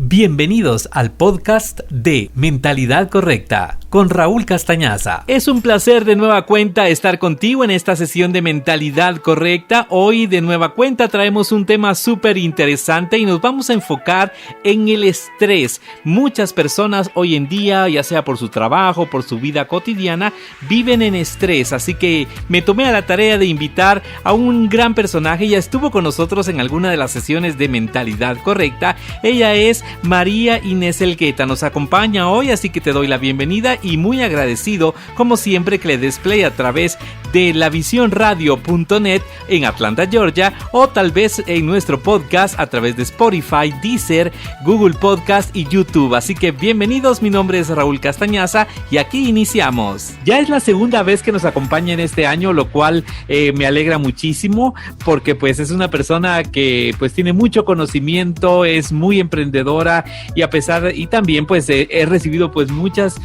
Bienvenidos al podcast de Mentalidad Correcta con Raúl Castañaza. Es un placer de nueva cuenta estar contigo en esta sesión de Mentalidad Correcta. Hoy de nueva cuenta traemos un tema súper interesante y nos vamos a enfocar en el estrés. Muchas personas hoy en día, ya sea por su trabajo, por su vida cotidiana, viven en estrés. Así que me tomé a la tarea de invitar a un gran personaje. Ya estuvo con nosotros en alguna de las sesiones de Mentalidad Correcta. Ella es María Inés Elgueta, nos acompaña hoy, así que te doy la bienvenida y muy agradecido como siempre que le des play a través de lavisionradio.net en Atlanta, Georgia, o tal vez en nuestro podcast a través de Spotify, Deezer, Google Podcast y YouTube. Así que bienvenidos, mi nombre es Raúl Castañaza y aquí iniciamos. Ya es la segunda vez que nos acompaña en este año, lo cual me alegra muchísimo porque pues es una persona que pues tiene mucho conocimiento, es muy emprendedora y también pues he recibido pues muchas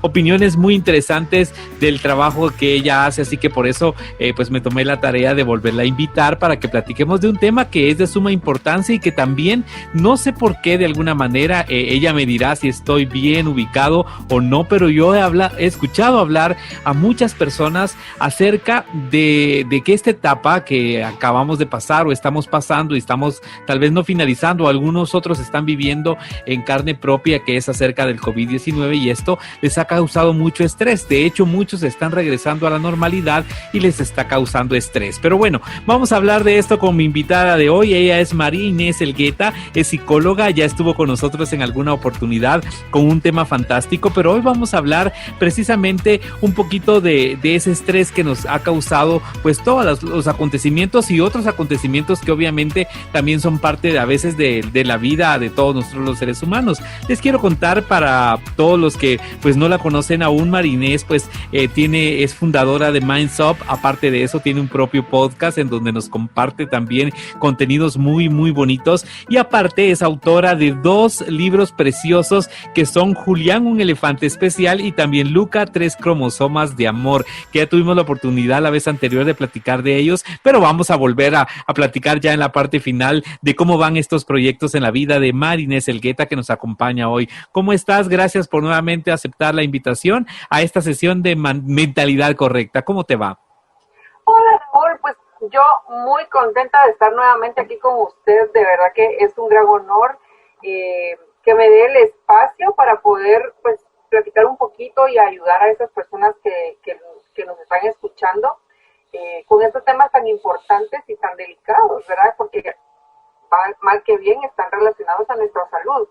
opiniones muy interesantes del trabajo que ella hace, así que por eso pues me tomé la tarea de volverla a invitar para que platiquemos de un tema que es de suma importancia y que también no sé por qué de alguna manera ella me dirá si estoy bien ubicado o no, pero yo he escuchado hablar a muchas personas acerca de que esta etapa que acabamos de pasar o estamos pasando y estamos tal vez no finalizando, algunos otros están viviendo en carne propia, que es acerca del COVID-19, y esto les ha causado mucho estrés. De hecho, muchos están regresando a la normalidad y les está causando estrés. Pero bueno, vamos a hablar de esto con mi invitada de hoy. Ella es María Inés Elgueta, es psicóloga, ya estuvo con nosotros en alguna oportunidad con un tema fantástico, pero hoy vamos a hablar precisamente un poquito de ese estrés que nos ha causado pues todos los acontecimientos y otros acontecimientos que obviamente también son parte de, a veces de la vida de todos nosotros los seres humanos. Les quiero contar para todos los que pues no la conocen aún, María Inés pues es fundadora de Minds Up. Aparte de eso tiene un propio podcast en donde nos comparte también contenidos muy muy bonitos, y aparte es autora de 2 libros preciosos que son Julián, un elefante especial, y también Luca, 3 cromosomas de amor, que ya tuvimos la oportunidad la vez anterior de platicar de ellos, pero vamos a volver a platicar ya en la parte final de cómo van estos proyectos en la vida de María Inés Elgueta, que nos acompaña hoy. ¿Cómo estás? Gracias por nuevamente aceptar la invitación a esta sesión de Mentalidad Correcta. ¿Cómo te va? Hola, Raúl, pues yo muy contenta de estar nuevamente aquí con usted. De verdad que es un gran honor que me dé el espacio para poder pues platicar un poquito y ayudar a esas personas que nos están escuchando con estos temas tan importantes y tan delicados, ¿verdad? Porque mal que bien están relacionados a nuestra salud.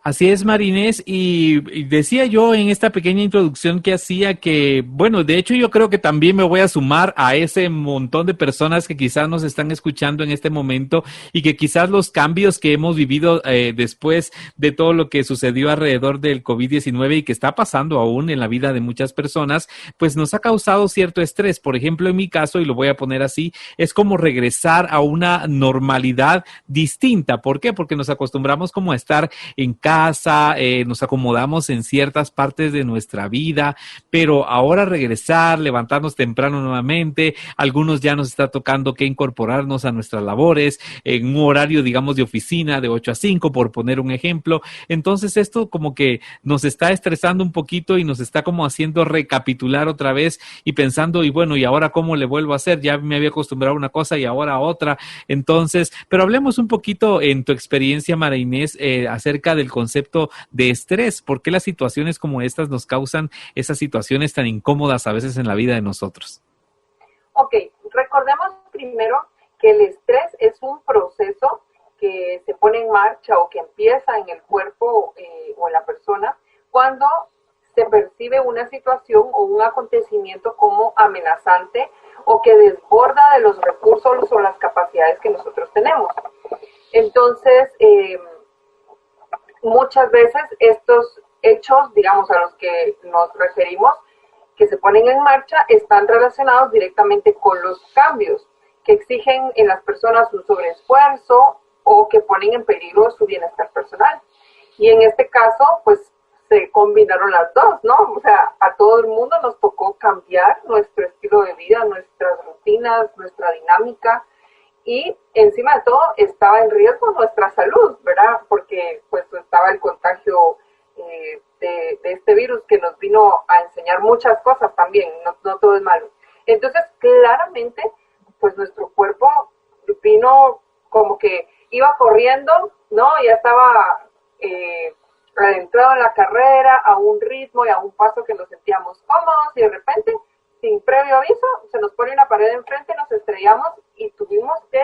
Así es, María Inés, y decía yo en esta pequeña introducción que hacía que, bueno, de hecho yo creo que también me voy a sumar a ese montón de personas que quizás nos están escuchando en este momento y que quizás los cambios que hemos vivido después de todo lo que sucedió alrededor del COVID-19 y que está pasando aún en la vida de muchas personas, pues nos ha causado cierto estrés. Por ejemplo, en mi caso, y lo voy a poner así, es como regresar a una normalidad distinta. ¿Por qué? Porque nos acostumbramos como a estar en casa, nos acomodamos en ciertas partes de nuestra vida, pero ahora regresar, levantarnos temprano nuevamente, algunos ya nos está tocando que incorporarnos a nuestras labores en un horario, digamos, de oficina de 8 a 5, por poner un ejemplo. Entonces esto como que nos está estresando un poquito y nos está como haciendo recapitular otra vez y pensando, y bueno, ¿y ahora cómo le vuelvo a hacer? Ya me había acostumbrado a una cosa y ahora a otra. Entonces, pero hablemos un poquito en tu experiencia, María Inés, acerca del concepto de estrés. ¿Por qué las situaciones como estas nos causan esas situaciones tan incómodas a veces en la vida de nosotros? Ok, recordemos primero que el estrés es un proceso que se pone en marcha o que empieza en el cuerpo o en la persona cuando se percibe una situación o un acontecimiento como amenazante o que desborda de los recursos o las capacidades que nosotros tenemos. Entonces, muchas veces estos hechos, digamos, a los que nos referimos, que se ponen en marcha, están relacionados directamente con los cambios que exigen en las personas un sobreesfuerzo o que ponen en peligro su bienestar personal. Y en este caso, pues, se combinaron las dos, ¿no? O sea, a todo el mundo nos tocó cambiar nuestro estilo de vida, nuestras rutinas, nuestra dinámica, y encima de todo estaba en riesgo nuestra salud, ¿verdad? Porque pues estaba el contagio de este virus que nos vino a enseñar muchas cosas también, no todo es malo. Entonces, claramente, pues nuestro cuerpo vino como que iba corriendo, ¿no? Ya estaba adentrado en la carrera, a un ritmo y a un paso que nos sentíamos cómodos, y de repente, sin previo aviso, se nos pone una pared enfrente, nos estrellamos y tuvimos que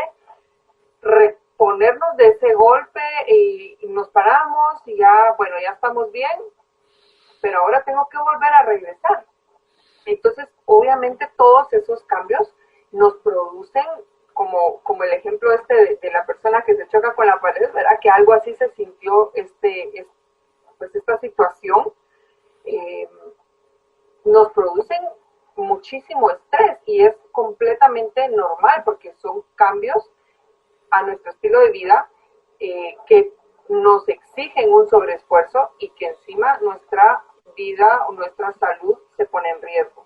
reponernos de ese golpe y nos paramos y ya, bueno, ya estamos bien, pero ahora tengo que volver a regresar. Entonces, obviamente todos esos cambios nos producen, como el ejemplo de la persona que se choca con la pared, ¿verdad? Que algo así se sintió pues esta situación, nos producen muchísimo estrés y es completamente normal porque son cambios a nuestro estilo de vida que nos exigen un sobreesfuerzo y que encima nuestra vida o nuestra salud se pone en riesgo.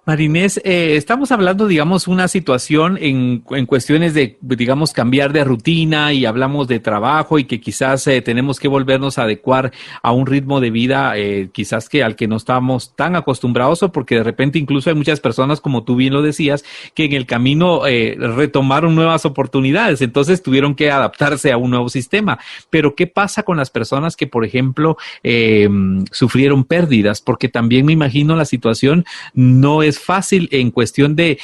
Marinés, estamos hablando, digamos, una situación en cuestiones de, digamos, cambiar de rutina y hablamos de trabajo y que quizás tenemos que volvernos a adecuar a un ritmo de vida quizás que al que no estamos tan acostumbrados o porque de repente incluso hay muchas personas, como tú bien lo decías, que en el camino retomaron nuevas oportunidades, entonces tuvieron que adaptarse a un nuevo sistema. Pero ¿qué pasa con las personas que, por ejemplo, sufrieron pérdidas? Porque también me imagino la situación no es fácil en cuestión de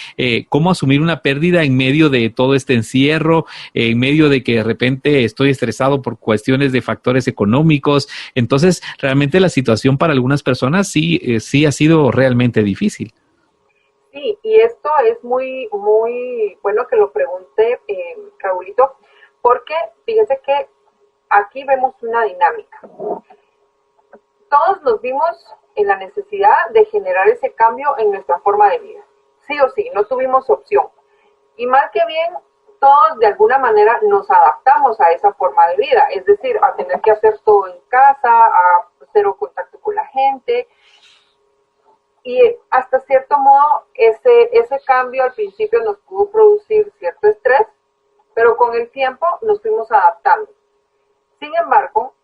cómo asumir una pérdida en medio de todo este encierro, en medio de que de repente estoy estresado por cuestiones de factores económicos. Entonces, realmente la situación para algunas personas sí ha sido realmente difícil. Sí, y esto es muy, muy bueno que lo pregunte, Raulito, porque fíjese que aquí vemos una dinámica. Todos nos vimos en la necesidad de generar ese cambio en nuestra forma de vida. Sí o sí, no tuvimos opción. Y mal que bien, todos de alguna manera nos adaptamos a esa forma de vida, es decir, a tener que hacer todo en casa, a cero contacto con la gente. Y hasta cierto modo, ese cambio al principio nos pudo producir cierto estrés, pero con el tiempo nos fuimos adaptando. Sin embargo,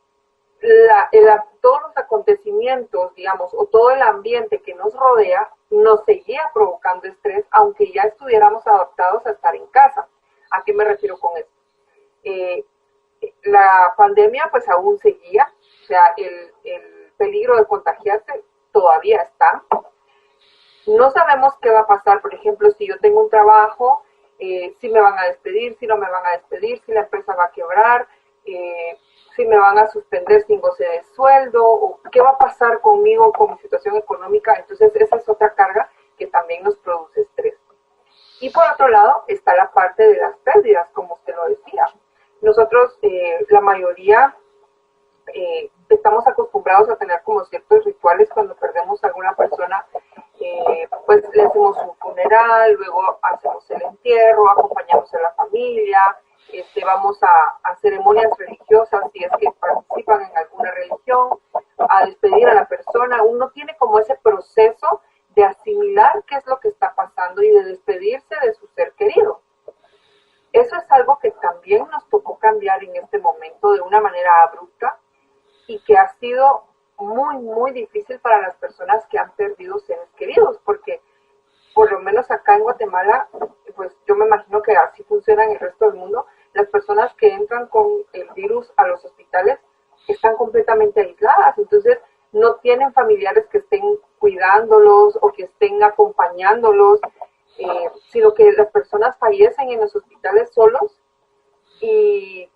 todos los acontecimientos, digamos, o todo el ambiente que nos rodea, nos seguía provocando estrés, aunque ya estuviéramos adaptados a estar en casa. ¿A qué me refiero con esto? La pandemia pues aún seguía, o sea, el peligro de contagiarse todavía está. No sabemos qué va a pasar, por ejemplo, si yo tengo un trabajo, si me van a despedir, si no me van a despedir, si la empresa va a quebrar, si me van a suspender sin goce de sueldo, o qué va a pasar conmigo, con mi situación económica. Entonces esa es otra carga que también nos produce estrés. Y por otro lado está la parte de las pérdidas, como usted lo decía. Nosotros, la mayoría, estamos acostumbrados a tener como ciertos rituales cuando perdemos a alguna persona. Pues le hacemos un funeral, luego hacemos el entierro, acompañamos a la familia, vamos a ceremonias religiosas si es que participan en alguna religión, a despedir a la persona. Uno tiene como ese proceso de asimilar qué es lo que está pasando y de despedirse de su ser querido. Eso es algo que también nos tocó cambiar en este momento de una manera abrupta y que ha sido muy, muy difícil para las personas que han perdido seres queridos, porque por lo menos acá en Guatemala, pues yo me imagino que así funciona en el resto del mundo, las personas que entran con el virus a los hospitales están completamente aisladas, entonces no tienen familiares que estén cuidándolos o que estén acompañándolos, sino que las personas fallecen en los hospitales solos y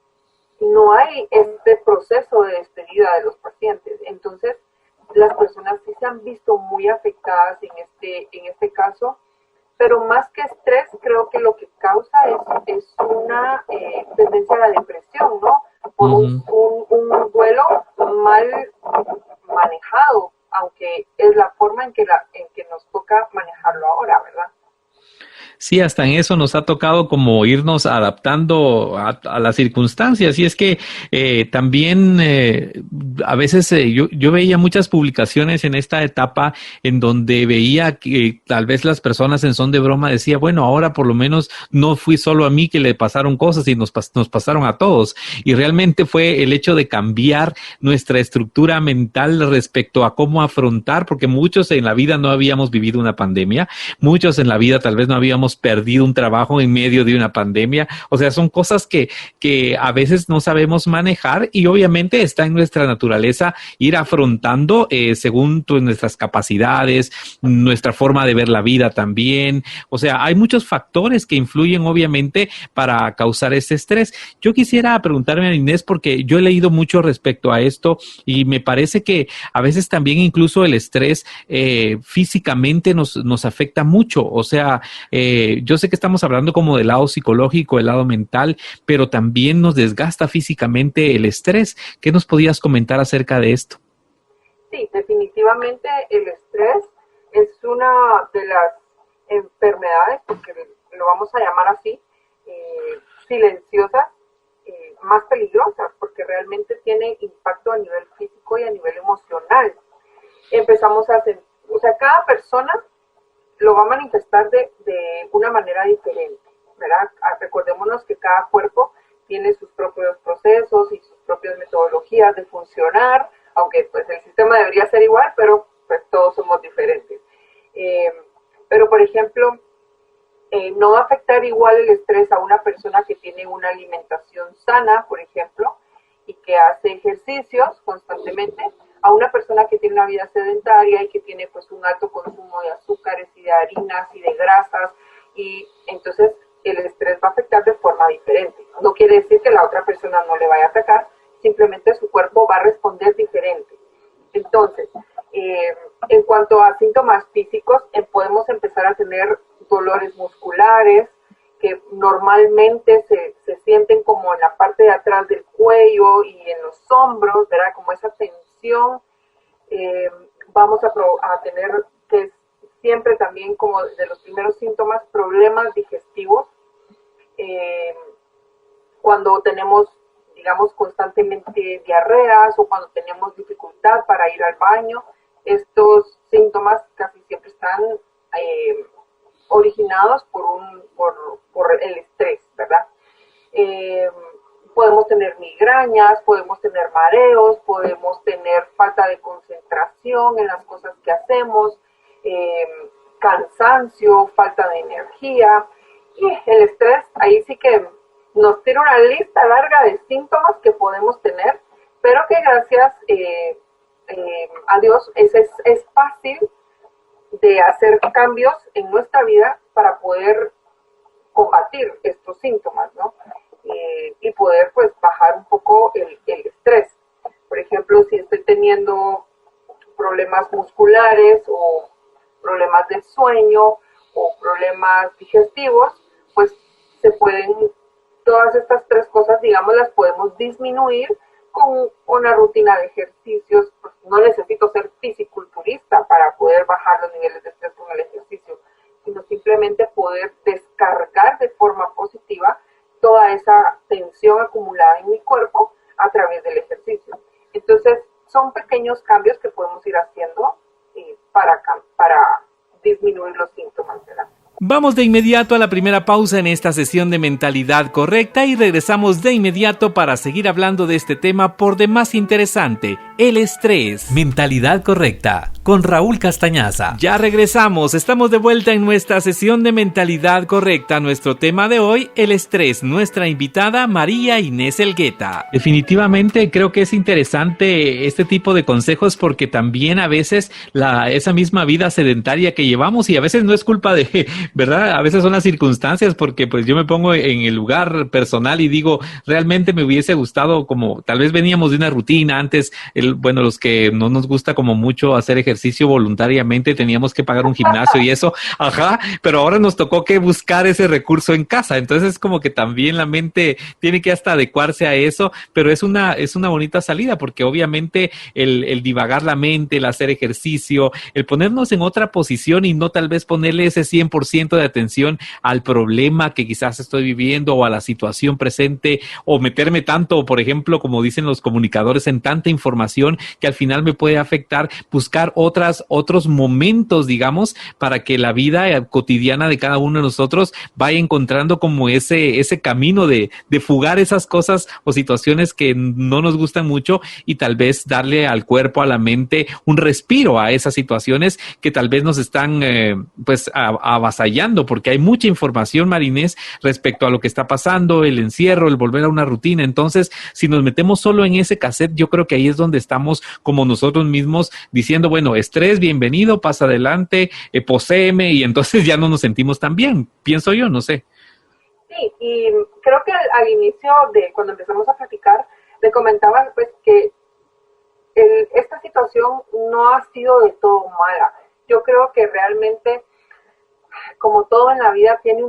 no hay este proceso de despedida de los pacientes. Entonces, las personas sí se han visto muy afectadas en este caso, pero más que estrés, creo que lo que causa es una tendencia a la depresión, ¿no? Por un duelo mal manejado, aunque es la forma en que nos toca manejarlo ahora, ¿verdad? Sí, hasta en eso nos ha tocado como irnos adaptando a las circunstancias. Y es que también a veces yo veía muchas publicaciones en esta etapa en donde veía que tal vez las personas en son de broma decía, bueno, ahora por lo menos no fui solo a mí que le pasaron cosas y nos pasaron a todos. Y realmente fue el hecho de cambiar nuestra estructura mental respecto a cómo afrontar, porque muchos en la vida no habíamos vivido una pandemia, muchos en la vida tal vez no habíamos perdido un trabajo en medio de una pandemia. O sea, son cosas que a veces no sabemos manejar y obviamente está en nuestra naturaleza ir afrontando según nuestras capacidades, nuestra forma de ver la vida también. O sea, hay muchos factores que influyen obviamente para causar ese estrés. Yo quisiera preguntarme a Inés porque yo he leído mucho respecto a esto y me parece que a veces también incluso el estrés físicamente nos afecta mucho. O sea, yo sé que estamos hablando como del lado psicológico, el lado mental, pero también nos desgasta físicamente el estrés. ¿Qué nos podías comentar acerca de esto? Sí, definitivamente el estrés es una de las enfermedades, porque lo vamos a llamar así, silenciosas, más peligrosas, porque realmente tiene impacto a nivel físico y a nivel emocional. Empezamos a hacer, o sea, cada persona lo va a manifestar de una manera diferente, ¿verdad? Recordémonos que cada cuerpo tiene sus propios procesos y sus propias metodologías de funcionar, aunque pues el sistema debería ser igual, pero pues todos somos diferentes. Pero por ejemplo, no va a afectar igual el estrés a una persona que tiene una alimentación sana, por ejemplo, y que hace ejercicios constantemente, a una persona que tiene una vida sedentaria y que tiene pues un alto consumo de azúcares y de harinas y de grasas, y entonces el estrés va a afectar de forma diferente. No quiere decir que la otra persona no le vaya a atacar, simplemente su cuerpo va a responder diferente. Entonces, en cuanto a síntomas físicos, podemos empezar a tener dolores musculares que normalmente se sienten como en la parte de atrás del cuello y en los hombros, ¿verdad? Como esa tensión. Vamos a tener, que es siempre también como de los primeros síntomas, problemas digestivos. Cuando tenemos, digamos, constantemente diarreas o cuando tenemos dificultad para ir al baño, estos síntomas casi siempre están originados por el estrés, ¿verdad? Podemos tener migrañas, podemos tener mareos, podemos tener falta de concentración en las cosas que hacemos, cansancio, falta de energía. Y el estrés, ahí sí que nos tira una lista larga de síntomas que podemos tener, pero que gracias a Dios es fácil de hacer cambios en nuestra vida para poder combatir estos síntomas, ¿no? Y poder pues bajar un poco el estrés. Por ejemplo, si estoy teniendo problemas musculares o problemas de sueño o problemas digestivos, pues se pueden, todas estas tres cosas, digamos, las podemos disminuir con una rutina de ejercicios. Pues no necesito ser fisiculturista para poder bajar los niveles de estrés con el ejercicio, sino simplemente poder descargar de forma positiva toda esa tensión acumulada en mi cuerpo a través del ejercicio. Entonces, son pequeños cambios que podemos ir haciendo para disminuir los síntomas, ¿verdad? Vamos de inmediato a la primera pausa en esta sesión de Mentalidad Correcta y regresamos de inmediato para seguir hablando de este tema por demás interesante, el estrés. Mentalidad Correcta, con Raúl Castañaza. Ya regresamos, estamos de vuelta en nuestra sesión de Mentalidad Correcta. Nuestro tema de hoy, el estrés. Nuestra invitada, María Inés Elgueta. Definitivamente creo que es interesante este tipo de consejos porque también a veces esa misma vida sedentaria que llevamos, y a veces no es culpa de... ¿verdad? A veces son las circunstancias, porque pues yo me pongo en el lugar personal y digo, realmente me hubiese gustado, como tal vez veníamos de una rutina antes, bueno, los que no nos gusta como mucho hacer ejercicio voluntariamente, teníamos que pagar un gimnasio y eso, ajá, pero ahora nos tocó que buscar ese recurso en casa, entonces es como que también la mente tiene que hasta adecuarse a eso, pero es una bonita salida, porque obviamente el divagar la mente, el hacer ejercicio, el ponernos en otra posición y no tal vez ponerle ese 100% 100% de atención al problema que quizás estoy viviendo o a la situación presente, o meterme tanto, por ejemplo, como dicen los comunicadores, en tanta información que al final me puede afectar, buscar otros momentos, digamos, para que la vida cotidiana de cada uno de nosotros vaya encontrando como ese camino de fugar esas cosas o situaciones que no nos gustan mucho, y tal vez darle al cuerpo, a la mente, un respiro a esas situaciones que tal vez nos están avasallando, porque hay mucha información, Marinés, respecto a lo que está pasando, el encierro, el volver a una rutina. Entonces, si nos metemos solo en ese cassette, yo creo que ahí es donde estamos como nosotros mismos diciendo, bueno, estrés, bienvenido, pasa adelante, poséeme, y entonces ya no nos sentimos tan bien, pienso yo, no sé. Sí, y creo que al inicio de cuando empezamos a platicar, le comentaba pues que esta situación no ha sido de todo mala. Yo creo que realmente, como todo en la vida, tiene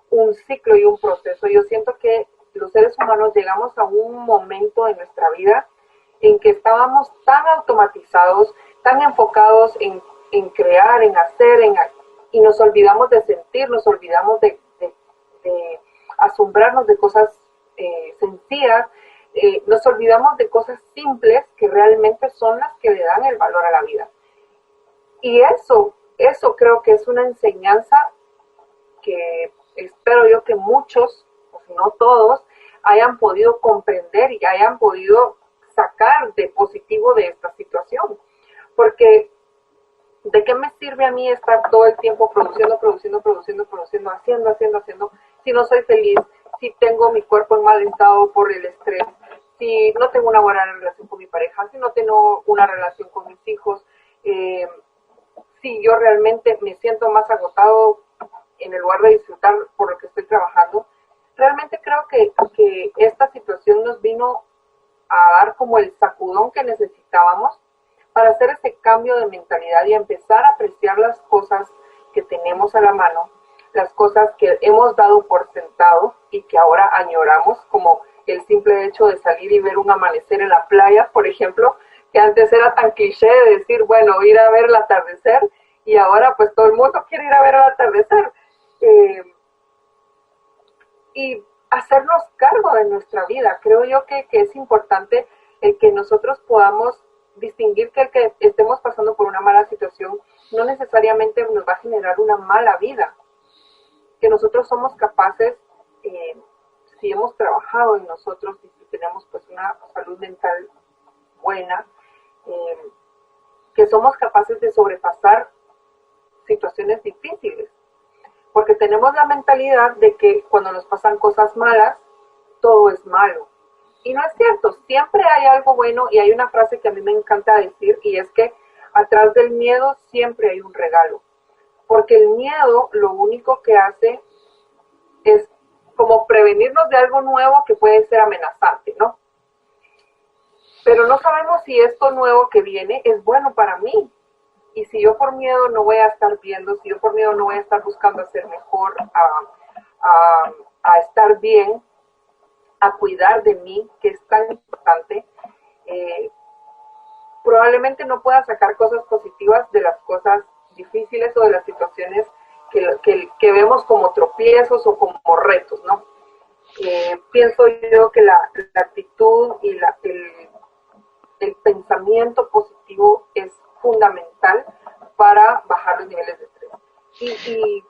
un ciclo y un proceso. Yo siento que los seres humanos llegamos a un momento de nuestra vida en que estábamos tan automatizados, tan enfocados en crear, en hacer, y nos olvidamos de sentir, nos olvidamos de asombrarnos de cosas sencillas, nos olvidamos de cosas simples que realmente son las que le dan el valor a la vida. Y eso creo que es una enseñanza que espero yo que muchos, o si no todos, hayan podido comprender y hayan podido sacar de positivo de esta situación. Porque ¿de qué me sirve a mí estar todo el tiempo produciendo, haciendo, si no soy feliz, si tengo mi cuerpo en mal estado por el estrés, si no tengo una buena relación con mi pareja, si no tengo una relación con mis hijos, si yo realmente me siento más agotado en el lugar de disfrutar por lo que estoy trabajando? Realmente creo que esta situación nos vino a dar como el sacudón que necesitábamos para hacer ese cambio de mentalidad y empezar a apreciar las cosas que tenemos a la mano, las cosas que hemos dado por sentado y que ahora añoramos, como el simple hecho de salir y ver un amanecer en la playa, por ejemplo, que antes era tan cliché de decir, bueno, ir a ver el atardecer, y ahora pues todo el mundo quiere ir a ver el atardecer. Y hacernos cargo de nuestra vida. Creo yo que es importante el que nosotros podamos distinguir que el que estemos pasando por una mala situación no necesariamente nos va a generar una mala vida, que nosotros somos capaces, si hemos trabajado en nosotros y si tenemos pues una salud mental buena, que somos capaces de sobrepasar situaciones difíciles, porque tenemos la mentalidad de que cuando nos pasan cosas malas, todo es malo. Y no es cierto, siempre hay algo bueno, y hay una frase que a mí me encanta decir, y es que atrás del miedo siempre hay un regalo. Porque el miedo lo único que hace es como prevenirnos de algo nuevo que puede ser amenazante, ¿no? Pero no sabemos si esto nuevo que viene es bueno para mí. Y si yo por miedo no voy a estar viendo, si yo por miedo no voy a estar buscando hacer mejor, a estar bien, a cuidar de mí, que es tan importante, probablemente no pueda sacar cosas positivas de las cosas difíciles o de las situaciones que vemos como tropiezos o como retos, ¿no? Pienso yo que la actitud y el pensamiento positivo es fundamental para bajar los niveles de estrés. Y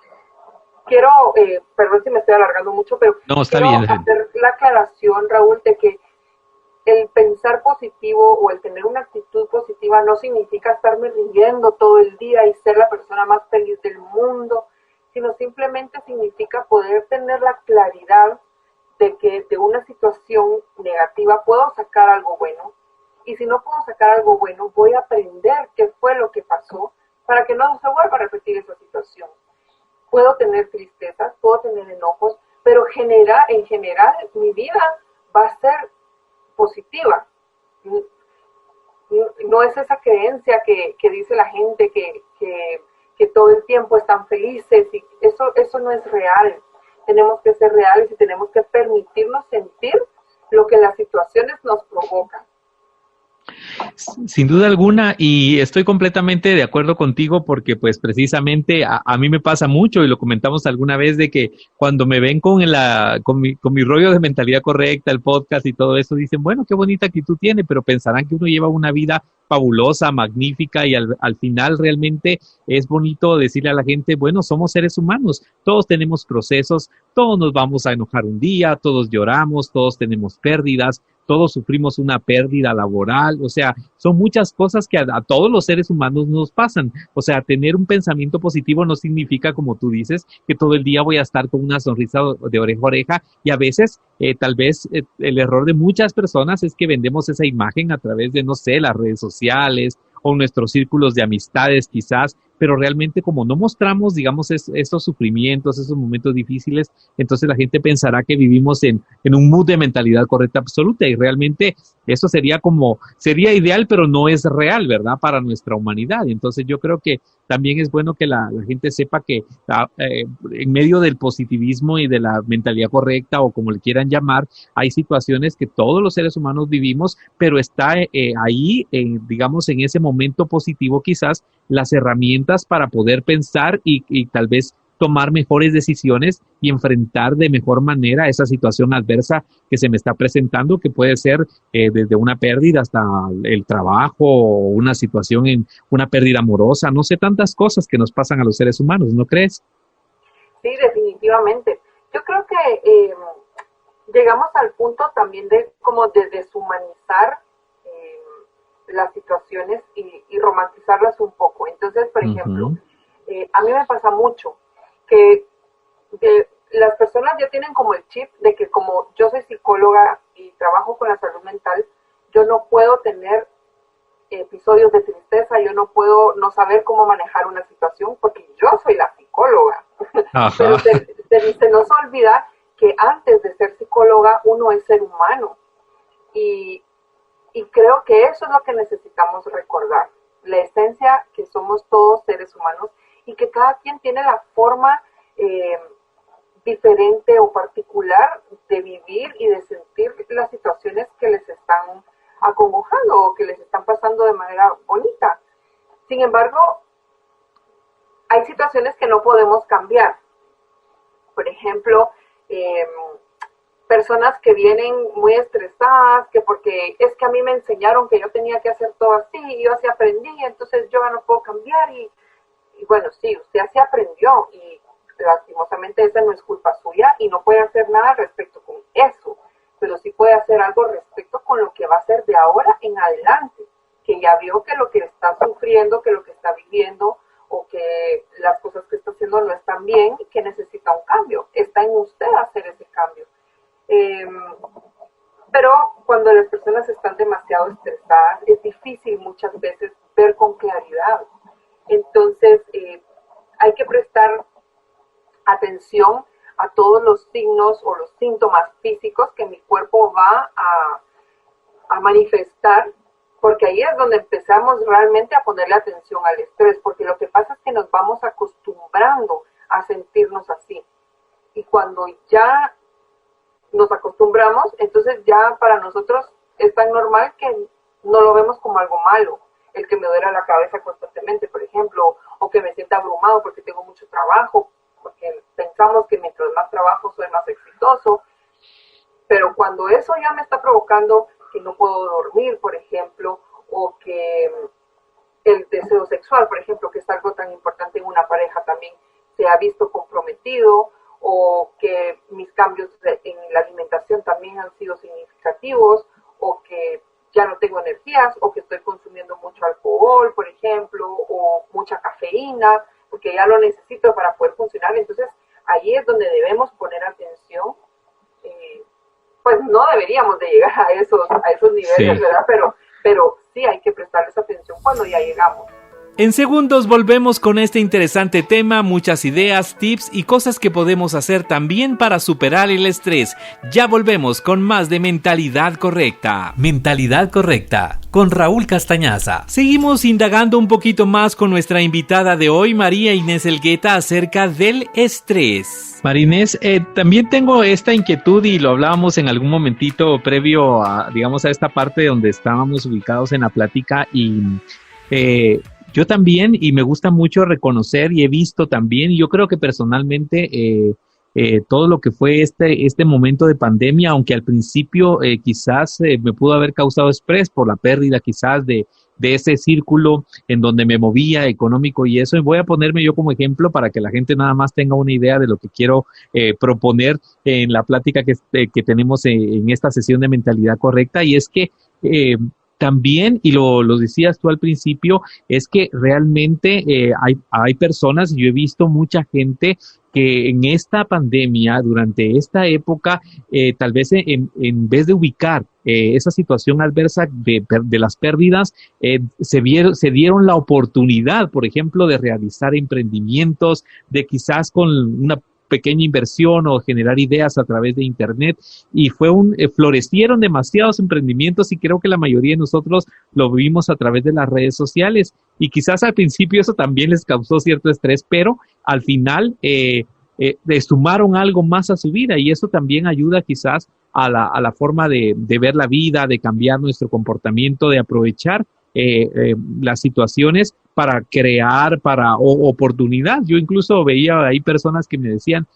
quiero, perdón si me estoy alargando mucho, pero no, está quiero bien. hacer la aclaración, Raúl, de que el pensar positivo o el tener una actitud positiva no significa estarme riendo todo el día y ser la persona más feliz del mundo, sino simplemente significa poder tener la claridad de que de una situación negativa puedo sacar algo bueno, y si no puedo sacar algo bueno, voy a aprender qué fue lo que pasó para que no se vuelva a repetir esa situación. Puedo tener tristezas, puedo tener enojos, pero en general mi vida va a ser positiva. No es esa creencia que dice la gente que todo el tiempo están felices, y eso no es real. Tenemos que ser reales y tenemos que permitirnos sentir lo que las situaciones nos provocan. Sin duda alguna, y estoy completamente de acuerdo contigo porque pues precisamente a mí me pasa mucho y lo comentamos alguna vez de que cuando me ven con mi rollo de mentalidad correcta, el podcast y todo eso, dicen, bueno, qué bonita actitud tiene, pero pensarán que uno lleva una vida fabulosa, magnífica y al final realmente es bonito decirle a la gente, bueno, somos seres humanos, todos tenemos procesos, todos nos vamos a enojar un día, todos lloramos, todos tenemos pérdidas, todos sufrimos una pérdida laboral, o sea, son muchas cosas que a todos los seres humanos nos pasan. O sea, tener un pensamiento positivo no significa, como tú dices, que todo el día voy a estar con una sonrisa de oreja a oreja y a veces, tal vez, el error de muchas personas es que vendemos esa imagen a través de, no sé, las redes sociales o nuestros círculos de amistades quizás, pero realmente como no mostramos, digamos, esos sufrimientos, esos momentos difíciles, entonces la gente pensará que vivimos en un mood de mentalidad correcta absoluta y realmente eso sería ideal, pero no es real, ¿verdad? Para nuestra humanidad. Entonces yo creo que también es bueno que la gente sepa que en medio del positivismo y de la mentalidad correcta o como le quieran llamar, hay situaciones que todos los seres humanos vivimos, pero está ahí, digamos, en ese momento positivo quizás, las herramientas para poder pensar y tal vez tomar mejores decisiones y enfrentar de mejor manera esa situación adversa que se me está presentando, que puede ser desde una pérdida hasta el trabajo o una situación en una pérdida amorosa, no sé, tantas cosas que nos pasan a los seres humanos, ¿no crees? Sí, definitivamente. Yo creo que llegamos al punto también de como de deshumanizar las situaciones y romantizarlas un poco. Entonces, por ejemplo, a mí me pasa mucho que las personas ya tienen como el chip de que como yo soy psicóloga y trabajo con la salud mental, yo no puedo tener episodios de tristeza, yo no puedo no saber cómo manejar una situación porque yo soy la psicóloga. Ajá. Pero se nos olvida que antes de ser psicóloga uno es ser humano y creo que eso es lo que necesitamos recordar, la esencia que somos todos seres humanos y que cada quien tiene la forma diferente o particular de vivir y de sentir las situaciones que les están acongojando o que les están pasando de manera bonita. Sin embargo, hay situaciones que no podemos cambiar. Por ejemplo, personas que vienen muy estresadas, que porque es que a mí me enseñaron que yo tenía que hacer todo así, y yo así aprendí, entonces yo ya no puedo cambiar, y bueno, sí, usted así aprendió, y lastimosamente esa no es culpa suya, y no puede hacer nada respecto con eso, pero sí puede hacer algo respecto con lo que va a hacer de ahora en adelante, que ya vio que lo que está sufriendo, que lo que está viviendo, o que las cosas que está haciendo no están bien, y que necesita un cambio. Está en usted hacer ese cambio. Pero cuando las personas están demasiado estresadas es difícil muchas veces ver con claridad. Entonces hay que prestar atención a todos los signos o los síntomas físicos que mi cuerpo va a manifestar, porque ahí es donde empezamos realmente a ponerle atención al estrés, porque lo que pasa es que nos vamos acostumbrando a sentirnos así, y cuando ya nos acostumbramos, entonces ya para nosotros es tan normal que no lo vemos como algo malo, el que me duela la cabeza constantemente, por ejemplo, o que me sienta abrumado porque tengo mucho trabajo, porque pensamos que mientras más trabajo soy más exitoso, pero cuando eso ya me está provocando que no puedo dormir, por ejemplo, o que el deseo sexual, por ejemplo, que es algo tan importante en una pareja también, se ha visto comprometido, o que mis cambios en la alimentación también han sido significativos, o que ya no tengo energías, o que estoy consumiendo mucho alcohol, por ejemplo, o mucha cafeína, porque ya lo necesito para poder funcionar. Entonces, ahí es donde debemos poner atención. Pues no deberíamos de llegar a esos niveles, sí, ¿verdad? Pero sí hay que prestarles atención cuando ya llegamos. En segundos volvemos con este interesante tema, muchas ideas, tips y cosas que podemos hacer también para superar el estrés. Ya volvemos con más de Mentalidad Correcta. Mentalidad Correcta, con Raúl Castañaza. Seguimos indagando un poquito más con nuestra invitada de hoy, María Inés Elgueta, acerca del estrés. María Inés, también tengo esta inquietud y lo hablábamos en algún momentito previo a, digamos, a esta parte donde estábamos ubicados en la plática y... yo también, y me gusta mucho reconocer y he visto también, y yo creo que personalmente todo lo que fue este momento de pandemia, aunque al principio quizás me pudo haber causado estrés por la pérdida quizás de ese círculo en donde me movía económico y eso, y voy a ponerme yo como ejemplo para que la gente nada más tenga una idea de lo que quiero proponer en la plática que tenemos en esta sesión de Mentalidad Correcta, y es que también, y lo decías tú al principio, es que realmente hay personas, yo he visto mucha gente que en esta pandemia, durante esta época, tal vez en vez de ubicar esa situación adversa de las pérdidas, se dieron la oportunidad, por ejemplo, de realizar emprendimientos, de quizás con una pequeña inversión o generar ideas a través de internet, y florecieron demasiados emprendimientos, y creo que la mayoría de nosotros lo vimos a través de las redes sociales, y quizás al principio eso también les causó cierto estrés, pero al final sumaron algo más a su vida, y eso también ayuda quizás a la forma de ver la vida, de cambiar nuestro comportamiento, de aprovechar las situaciones para crear oportunidad. Yo incluso veía ahí personas que me decían,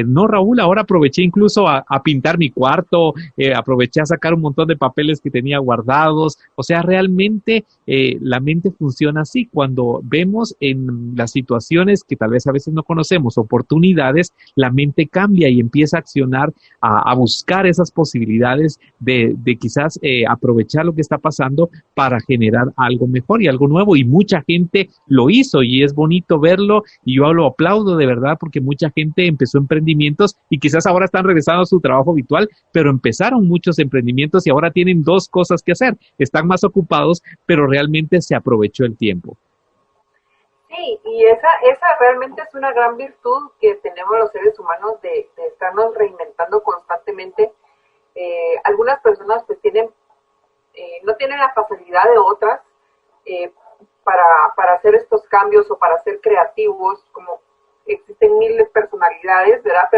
no, Raúl, ahora aproveché incluso a pintar mi cuarto, aproveché a sacar un montón de papeles que tenía guardados. O sea, realmente la mente funciona así. Cuando vemos en las situaciones que tal vez a veces no conocemos, oportunidades, la mente cambia y empieza a accionar, a buscar esas posibilidades de quizás aprovechar lo que está pasando para generar algo mejor y algo nuevo, y mucha gente lo hizo y es bonito verlo, y yo lo aplaudo de verdad, porque mucha gente empezó emprendimientos y quizás ahora están regresando a su trabajo habitual, pero empezaron muchos emprendimientos y ahora tienen dos cosas que hacer, están más ocupados, pero realmente se aprovechó el tiempo. Sí, y esa realmente es una gran virtud que tenemos los seres humanos de estarnos reinventando constantemente. Algunas personas pues no tienen la facilidad de otras para hacer estos cambios o para ser creativos, como existen miles de personalidades, ¿verdad?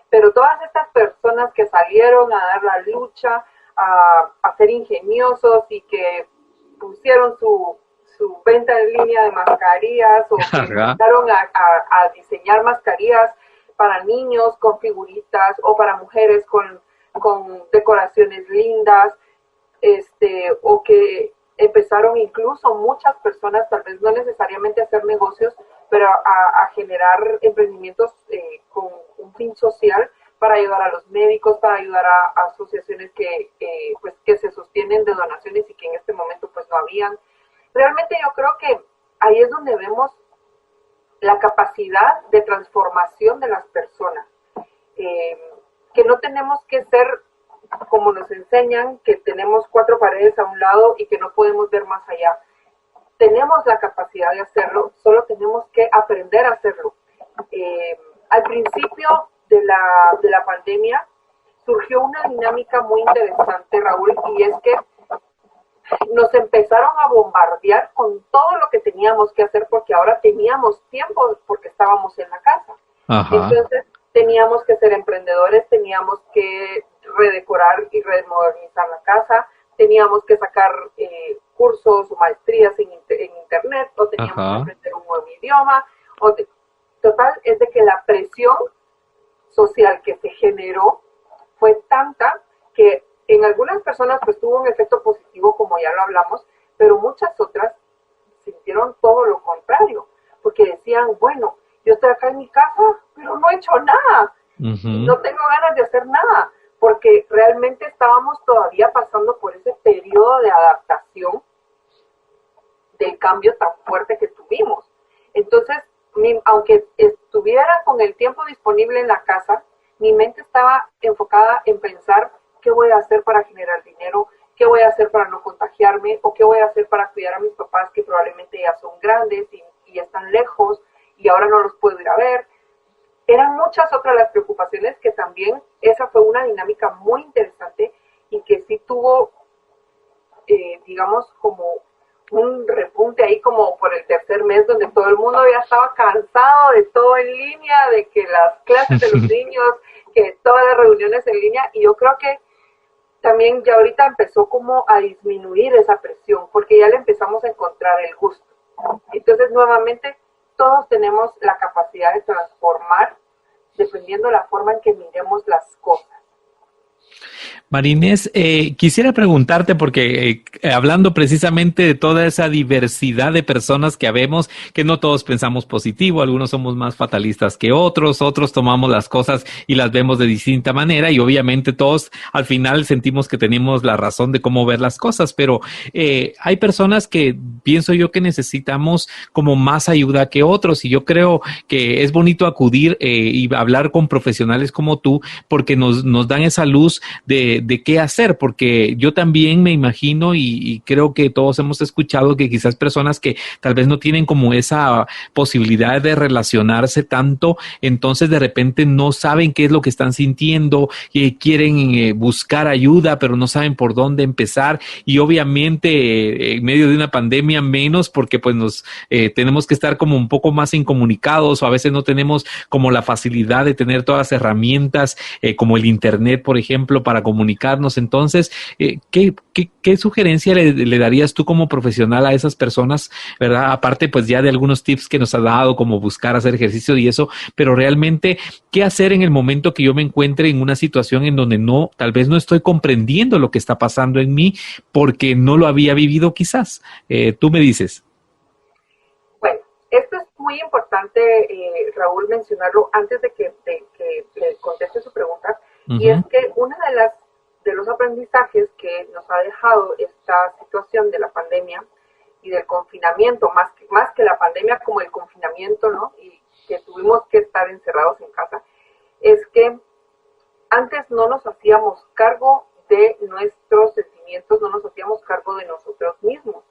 Pero todas estas personas que salieron a dar la lucha, a ser ingeniosos y que pusieron su venta en línea de mascarillas o que empezaron a diseñar mascarillas para niños con figuritas o para mujeres con decoraciones lindas, o que empezaron incluso muchas personas, tal vez no necesariamente a hacer negocios, pero a generar emprendimientos con un fin social para ayudar a los médicos, para ayudar a asociaciones que se sostienen de donaciones y que en este momento pues no habían. Realmente yo creo que ahí es donde vemos la capacidad de transformación de las personas, que no tenemos que ser como nos enseñan, que tenemos cuatro paredes a un lado y que no podemos ver más allá. Tenemos la capacidad de hacerlo, solo tenemos que aprender a hacerlo. Al principio de la pandemia surgió una dinámica muy interesante, Raúl, y es que nos empezaron a bombardear con todo lo que teníamos que hacer, porque ahora teníamos tiempo porque estábamos en la casa. Ajá. Entonces teníamos que ser emprendedores, teníamos que redecorar y remodernizar la casa, teníamos que sacar cursos o maestrías en internet, o teníamos que aprender un nuevo idioma. Total, es de que la presión social que se generó fue tanta que en algunas personas pues tuvo un efecto positivo, como ya lo hablamos, pero muchas otras sintieron todo lo contrario, porque decían, bueno, yo estoy acá en mi casa, pero no he hecho nada, no tengo ganas de hacer nada, porque realmente estábamos todavía pasando por ese periodo de adaptación del cambio tan fuerte que tuvimos. Entonces, aunque estuviera con el tiempo disponible en la casa, mi mente estaba enfocada en pensar qué voy a hacer para generar dinero, qué voy a hacer para no contagiarme, o qué voy a hacer para cuidar a mis papás que probablemente ya son grandes y están lejos y ahora no los puedo ir a ver. Eran muchas otras las preocupaciones que también esa fue una dinámica muy interesante y que sí tuvo, digamos, como un repunte ahí como por el tercer mes, donde todo el mundo ya estaba cansado de todo en línea, de que las clases de los niños, que todas las reuniones en línea, y yo creo que también ya ahorita empezó como a disminuir esa presión, porque ya le empezamos a encontrar el gusto. Entonces, nuevamente, todos tenemos la capacidad de transformar dependiendo de la forma en que miremos las cosas. Marinés, quisiera preguntarte, porque hablando precisamente de toda esa diversidad de personas que habemos, que no todos pensamos positivo, algunos somos más fatalistas que otros, otros tomamos las cosas y las vemos de distinta manera y obviamente todos al final sentimos que tenemos la razón de cómo ver las cosas, pero hay personas que pienso yo que necesitamos como más ayuda que otros y yo creo que es bonito acudir y hablar con profesionales como tú porque nos dan esa luz de qué hacer, porque yo también me imagino y creo que todos hemos escuchado que quizás personas que tal vez no tienen como esa posibilidad de relacionarse tanto, entonces de repente no saben qué es lo que están sintiendo y quieren buscar ayuda, pero no saben por dónde empezar y obviamente en medio de una pandemia menos porque pues nos tenemos que estar como un poco más incomunicados o a veces no tenemos como la facilidad de tener todas las herramientas como el internet, por ejemplo, para comunicarnos. Entonces, ¿qué sugerencia le darías tú como profesional a esas personas, verdad? Aparte, pues ya de algunos tips que nos ha dado, como buscar hacer ejercicio y eso, pero realmente, ¿qué hacer en el momento que yo me encuentre en una situación en donde tal vez no estoy comprendiendo lo que está pasando en mí porque no lo había vivido quizás? Tú me dices. Bueno, esto es muy importante, Raúl, mencionarlo antes de que le conteste su pregunta. Y es que uno de los aprendizajes que nos ha dejado esta situación de la pandemia y del confinamiento, más que la pandemia como el confinamiento, ¿no? Y que tuvimos que estar encerrados en casa, es que antes no nos hacíamos cargo de nuestros sentimientos, no nos hacíamos cargo de nosotros mismos,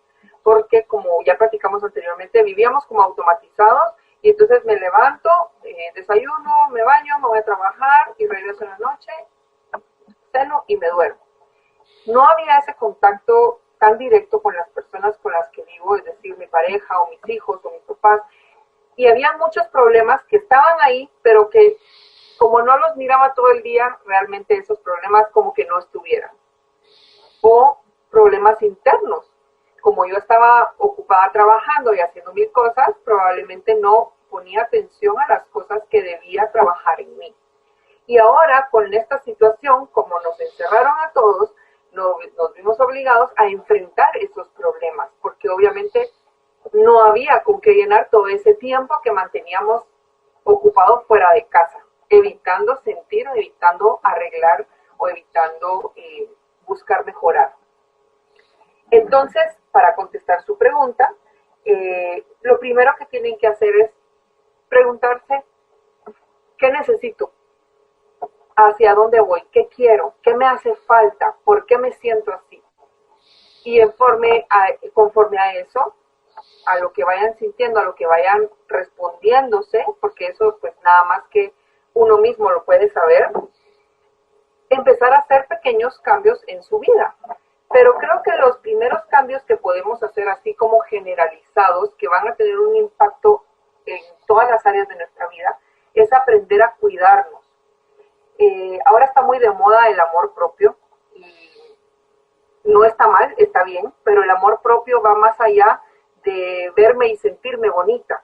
porque como ya platicamos anteriormente, vivíamos como automatizados y entonces me levanto, desayuno, me baño, me voy a trabajar y regreso en la noche, ceno y me duermo. No había ese contacto tan directo con las personas con las que vivo, es decir, mi pareja o mis hijos o mis papás. Y había muchos problemas que estaban ahí, pero que como no los miraba todo el día, realmente esos problemas como que no estuvieran. O problemas internos. Como yo estaba ocupada trabajando y haciendo mil cosas, probablemente no ponía atención a las cosas que debía trabajar en mí. Y ahora, con esta situación, como nos encerraron a todos, nos vimos obligados a enfrentar esos problemas, porque obviamente no había con qué llenar todo ese tiempo que manteníamos ocupados fuera de casa, evitando sentir, evitando arreglar o evitando buscar mejorar. Entonces, para contestar su pregunta, lo primero que tienen que hacer es preguntarse, ¿qué necesito? ¿Hacia dónde voy? ¿Qué quiero? ¿Qué me hace falta? ¿Por qué me siento así? Y conforme a eso, a lo que vayan sintiendo, a lo que vayan respondiéndose, porque eso pues nada más que uno mismo lo puede saber, empezar a hacer pequeños cambios en su vida. Pero creo que los primeros cambios que podemos hacer así como generalizados, que van a tener un impacto en todas las áreas de nuestra vida, es aprender a cuidarnos. Ahora está muy de moda el amor propio y no está mal, está bien, pero el amor propio va más allá de verme y sentirme bonita.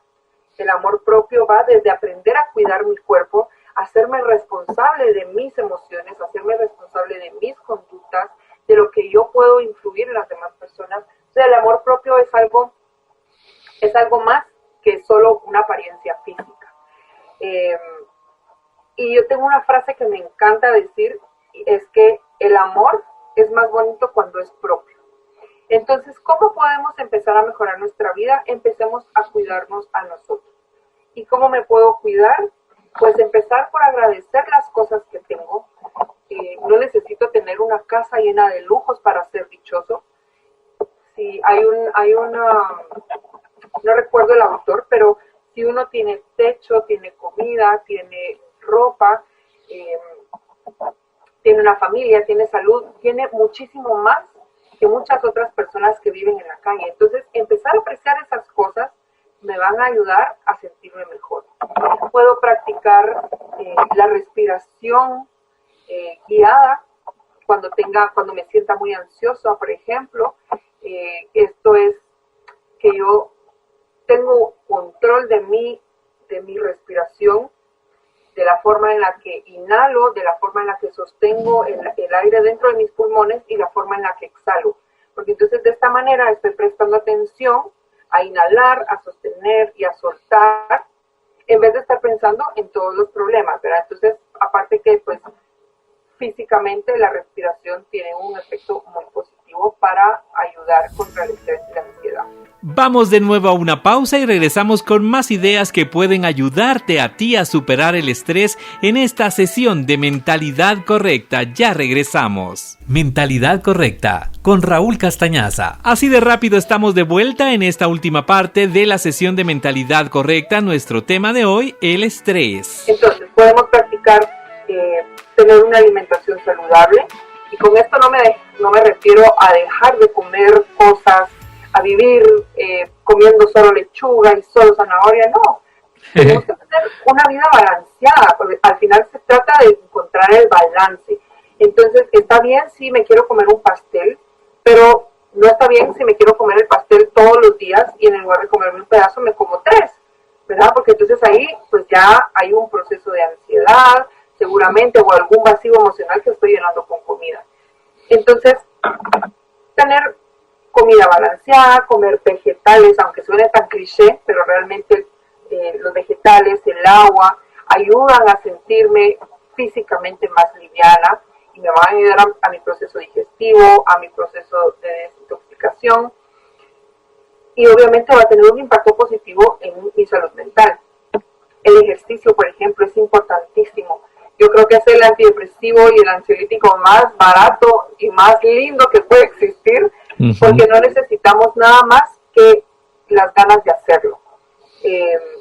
El amor propio va desde aprender a cuidar mi cuerpo, hacerme responsable de mis emociones, hacerme responsable de mis conductas, de lo que yo puedo influir en las demás personas. O sea, el amor propio es algo más que solo una apariencia física. Y yo tengo una frase que me encanta decir, es que el amor es más bonito cuando es propio. Entonces, ¿cómo podemos empezar a mejorar nuestra vida? Empecemos a cuidarnos a nosotros. ¿Y cómo me puedo cuidar? Pues empezar por agradecer las cosas que tengo. No necesito tener una casa llena de lujos para ser dichoso. Si hay no recuerdo el autor, pero si uno tiene techo, tiene comida, tiene ropa, tiene una familia, tiene salud, tiene muchísimo más que muchas otras personas que viven en la calle. Entonces, empezar a apreciar esas cosas me van a ayudar a sentirme mejor. Puedo practicar la respiración guiada cuando me sienta muy ansiosa, por ejemplo. Esto es que yo tengo control de mi respiración, de la forma en la que inhalo, de la forma en la que sostengo el aire dentro de mis pulmones y la forma en la que exhalo. Porque entonces de esta manera estoy prestando atención a inhalar, a sostener y a soltar, en vez de estar pensando en todos los problemas, ¿verdad? Entonces, aparte que pues físicamente la respiración tiene un efecto muy positivo para ayudar contra el estrés y la ansiedad. Vamos de nuevo a una pausa y regresamos con más ideas que pueden ayudarte a ti a superar el estrés en esta sesión de Mentalidad Correcta. Ya regresamos. Mentalidad Correcta con Raúl Castañaza. Así de rápido estamos de vuelta en esta última parte de la sesión de Mentalidad Correcta. Nuestro tema de hoy, el estrés. Entonces, podemos practicar tener una alimentación saludable, y con esto no me refiero a dejar de comer cosas, a vivir comiendo solo lechuga y solo zanahoria, no. Tenemos que tener una vida balanceada, porque al final se trata de encontrar el balance. Entonces, está bien si me quiero comer un pastel, pero no está bien si me quiero comer el pastel todos los días y en lugar de comerme un pedazo me como 3, ¿verdad? Porque entonces ahí pues ya hay un proceso de ansiedad, seguramente, o algún vacío emocional que estoy llenando con comida. Entonces, tener comida balanceada, comer vegetales, aunque suene tan cliché, pero realmente los vegetales, el agua, ayudan a sentirme físicamente más liviana y me van a ayudar a mi proceso digestivo, a mi proceso de desintoxicación, y obviamente va a tener un impacto positivo en mi salud mental. El ejercicio, por ejemplo, es importantísimo. Yo creo que es el antidepresivo y el ansiolítico más barato y más lindo que puede existir, porque no necesitamos nada más que las ganas de hacerlo.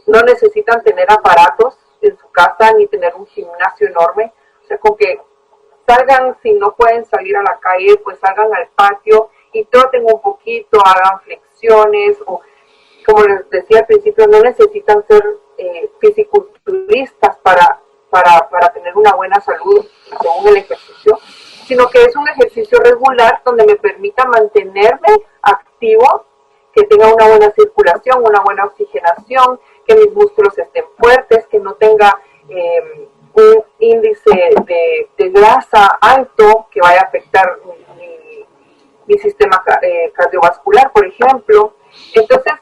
No necesitan tener aparatos en su casa ni tener un gimnasio enorme. O sea, con que salgan, si no pueden salir a la calle, pues salgan al patio y troten un poquito, hagan flexiones, o como les decía al principio, no necesitan ser fisiculturistas para tener una buena salud según el ejercicio, sino que es un ejercicio regular donde me permita mantenerme activo, que tenga una buena circulación, una buena oxigenación, que mis músculos estén fuertes, que no tenga un índice de grasa alto que vaya a afectar mi sistema cardiovascular, por ejemplo. Entonces,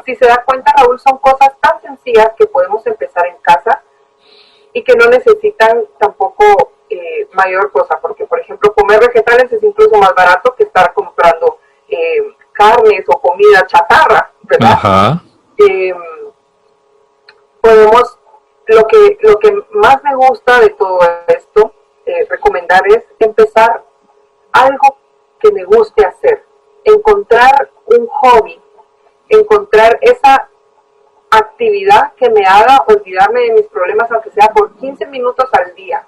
si se da cuenta, Raúl, son cosas tan sencillas que podemos empezar en casa y que no necesitan tampoco mayor cosa, porque por ejemplo comer vegetales es incluso más barato que estar comprando carnes o comida chatarra, ¿verdad? Ajá. Podemos, lo que más me gusta de todo esto, recomendar es empezar algo que me guste hacer, encontrar un hobby, encontrar esa actividad que me haga olvidarme de mis problemas, aunque sea por 15 minutos al día,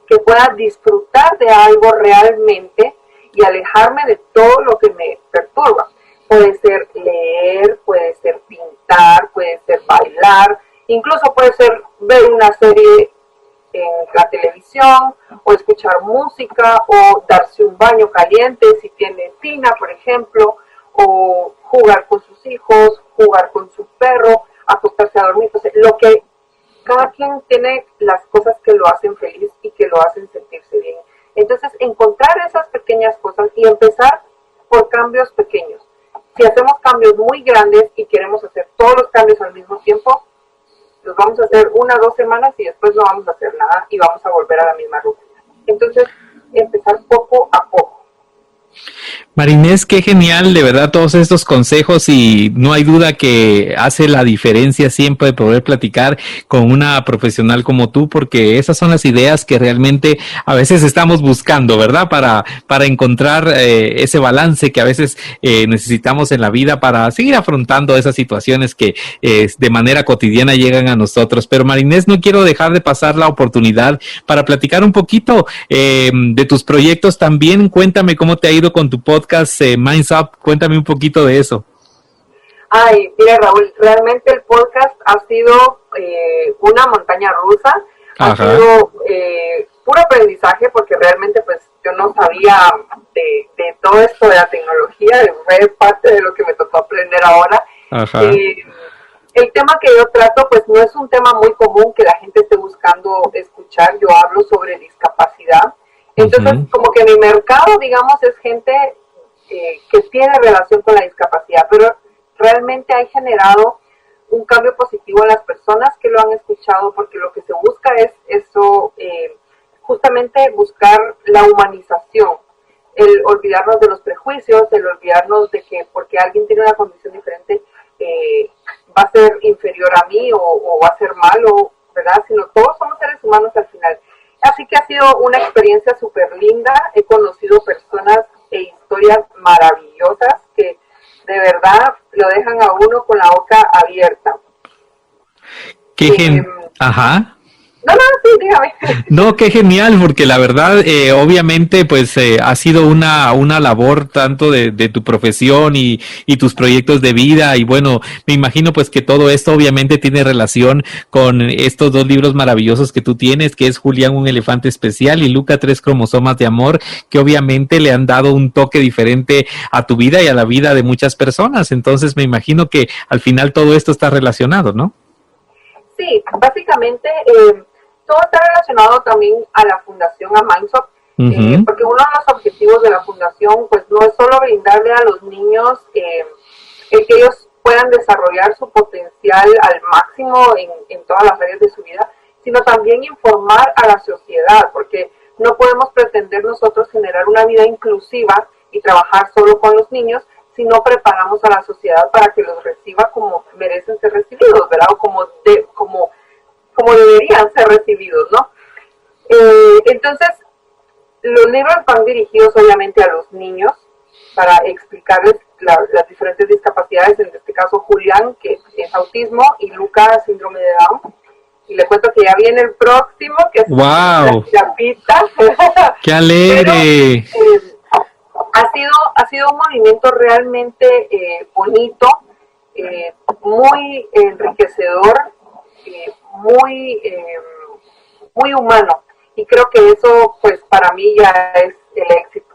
que pueda disfrutar de algo realmente y alejarme de todo lo que me perturba. Puede ser leer, puede ser pintar, puede ser bailar, incluso puede ser ver una serie en la televisión, o escuchar música, o darse un baño caliente si tiene tina, por ejemplo, o jugar con sus hijos, jugar con su perro, acostarse a dormir. Entonces, lo que cada quien tiene las cosas que lo hacen feliz y que lo hacen sentirse bien. Entonces, encontrar esas pequeñas cosas y empezar por cambios pequeños. Si hacemos cambios muy grandes y queremos hacer todos los cambios al mismo tiempo, los vamos a hacer 1 o 2 semanas y después no vamos a hacer nada y vamos a volver a la misma rutina. Entonces, empezar poco a poco. Marinés, qué genial, de verdad, todos estos consejos y no hay duda que hace la diferencia siempre poder platicar con una profesional como tú, porque esas son las ideas que realmente a veces estamos buscando, ¿verdad? Para encontrar ese balance que a veces necesitamos en la vida para seguir afrontando esas situaciones que de manera cotidiana llegan a nosotros. Pero Marinés, no quiero dejar de pasar la oportunidad para platicar un poquito de tus proyectos también. Cuéntame cómo te ha ido con tu podcast Minds Up, cuéntame un poquito de eso. Ay, mira Raúl, realmente el podcast ha sido una montaña rusa, ha sido puro aprendizaje porque realmente pues yo no sabía de todo esto de la tecnología, fue parte de lo que me tocó aprender ahora. El tema que yo trato pues no es un tema muy común que la gente esté buscando escuchar, yo hablo sobre discapacidad, entonces como que mi mercado digamos es gente que tiene relación con la discapacidad, pero realmente ha generado un cambio positivo en las personas que lo han escuchado, porque lo que se busca es eso, justamente buscar la humanización, el olvidarnos de los prejuicios, el olvidarnos de que porque alguien tiene una condición diferente va a ser inferior a mí o va a ser malo, ¿verdad? Sino todos somos seres humanos al final. Así que ha sido una experiencia súper linda, he conocido personas e historias maravillosas que de verdad lo dejan a uno con la boca abierta. Ajá. No, sí, dígame. No, qué genial, porque la verdad, obviamente, pues ha sido una labor tanto de tu profesión y tus proyectos de vida. Y bueno, me imagino pues que todo esto obviamente tiene relación con estos dos libros maravillosos que tú tienes, que es Julián, un elefante especial, y Luca, 3 cromosomas de amor, que obviamente le han dado un toque diferente a tu vida y a la vida de muchas personas. Entonces me imagino que al final todo esto está relacionado, ¿no? Sí, básicamente todo está relacionado también a la fundación, a Minds Up, porque uno de los objetivos de la fundación pues no es solo brindarle a los niños el que ellos puedan desarrollar su potencial al máximo en todas las áreas de su vida, sino también informar a la sociedad, porque no podemos pretender nosotros generar una vida inclusiva y trabajar solo con los niños si no preparamos a la sociedad para que los reciba como merecen ser recibidos, ¿verdad? O como deberían ser recibidos, ¿no? Entonces, los libros van dirigidos obviamente a los niños para explicarles las diferentes discapacidades, en este caso Julián, que es autismo, y Luca, síndrome de Down. Y le cuento que ya viene el próximo, que es la chapita. ¡Qué alegre! Pero, ha sido un movimiento realmente bonito, muy enriquecedor, muy humano, y creo que eso pues para mí ya es el éxito.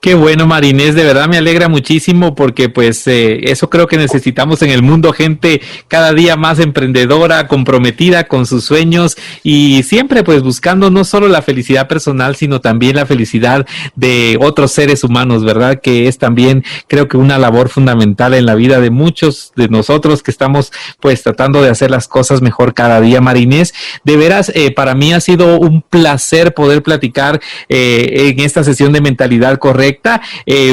Qué bueno, Marinés, de verdad me alegra muchísimo porque pues eso creo que necesitamos en el mundo, gente cada día más emprendedora, comprometida con sus sueños y siempre pues buscando no solo la felicidad personal, sino también la felicidad de otros seres humanos, ¿verdad? Que es también creo que una labor fundamental en la vida de muchos de nosotros que estamos pues tratando de hacer las cosas mejor cada día, Marinés. De veras, para mí ha sido un placer poder platicar en esta sesión de Mentalidad Correcta.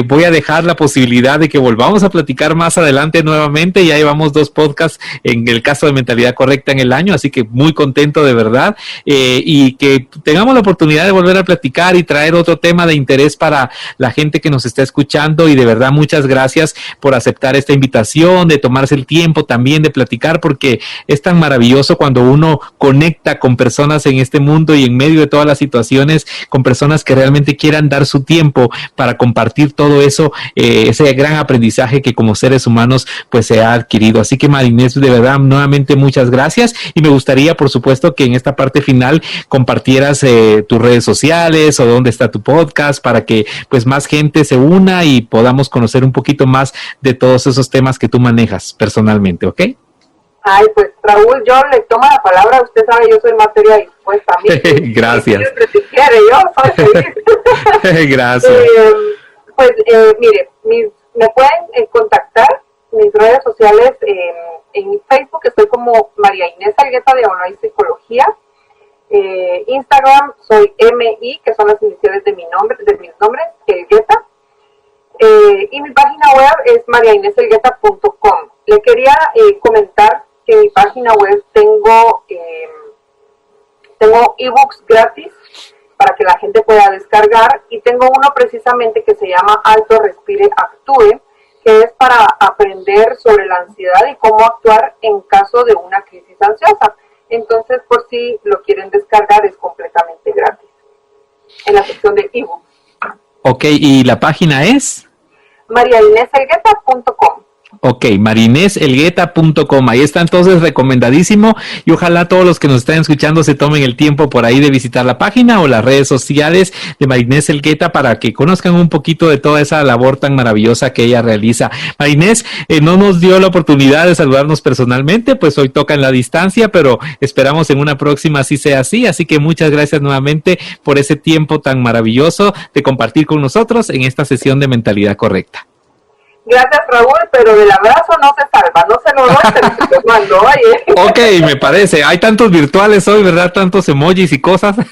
Voy a dejar la posibilidad de que volvamos a platicar más adelante nuevamente. Ya llevamos 2 podcasts en el caso de Mentalidad Correcta en el año, así que muy contento de verdad, y que tengamos la oportunidad de volver a platicar y traer otro tema de interés para la gente que nos está escuchando. Y de verdad muchas gracias por aceptar esta invitación, de tomarse el tiempo también de platicar, porque es tan maravilloso cuando uno conecta con personas en este mundo y en medio de todas las situaciones, con personas que realmente quieran dar su tiempo para compartir todo eso, ese gran aprendizaje que como seres humanos pues se ha adquirido. Así que Marinés, de verdad, nuevamente muchas gracias, y me gustaría por supuesto que en esta parte final compartieras tus redes sociales o dónde está tu podcast para que pues más gente se una y podamos conocer un poquito más de todos esos temas que tú manejas personalmente, ¿ok? Ay, pues Raúl, yo le tomo la palabra, usted sabe, yo soy materia dispuesta. Gracias. Si quiere, yo soy feliz. Gracias. Mire, me pueden contactar, mis redes sociales, en Facebook estoy como María Inés Algueta de Online Psicología. Instagram soy MI, que son las iniciales de mis nombres, Algueta. Y mi página web es mariaineselgueta.com. Le quería comentar que en mi página web tengo ebooks gratis para que la gente pueda descargar, y tengo uno precisamente que se llama Alto, Respire, Actúe, que es para aprender sobre la ansiedad y cómo actuar en caso de una crisis ansiosa. Entonces, por si lo quieren descargar, es completamente gratis en la sección de ebooks. Ok, ¿y la página es? mariaineselgueta.com. Ok, mariaineselgueta.com. Ahí está entonces, recomendadísimo, y ojalá todos los que nos están escuchando se tomen el tiempo por ahí de visitar la página o las redes sociales de María Inés Elgueta para que conozcan un poquito de toda esa labor tan maravillosa que ella realiza. María Inés, no nos dio la oportunidad de saludarnos personalmente, pues hoy toca en la distancia, pero esperamos en una próxima así sea así que muchas gracias nuevamente por ese tiempo tan maravilloso de compartir con nosotros en esta sesión de Mentalidad Correcta. Gracias, Raúl, pero del abrazo no se salva, no se lo doy, pero te mando, oye. Ok, me parece, hay tantos virtuales hoy, ¿verdad? Tantos emojis y cosas. Sí.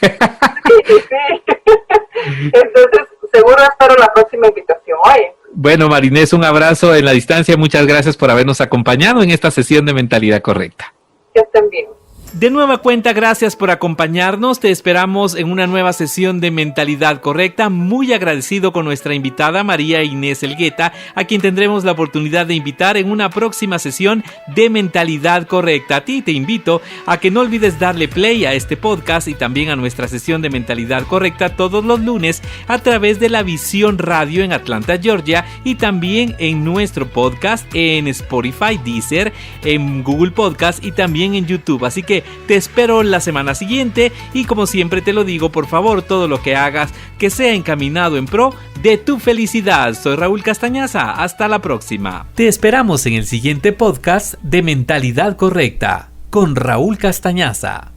Entonces, seguro espero la próxima invitación, oye. Bueno, María Inés, un abrazo en la distancia, muchas gracias por habernos acompañado en esta sesión de Mentalidad Correcta. Que estén bien. De nueva cuenta, gracias por acompañarnos. Te esperamos en una nueva sesión de Mentalidad Correcta. Muy agradecido con nuestra invitada María Inés Elgueta, a quien tendremos la oportunidad de invitar en una próxima sesión de Mentalidad Correcta. A ti te invito a que no olvides darle play a este podcast y también a nuestra sesión de Mentalidad Correcta todos los lunes a través de la Visión Radio en Atlanta, Georgia, y también en nuestro podcast en Spotify, Deezer, en Google Podcast y también en YouTube. Así que te espero la semana siguiente, y como siempre te lo digo, por favor, todo lo que hagas que sea encaminado en pro de tu felicidad. Soy Raúl Castañaza, hasta la próxima. Te esperamos en el siguiente podcast de Mentalidad Correcta con Raúl Castañaza.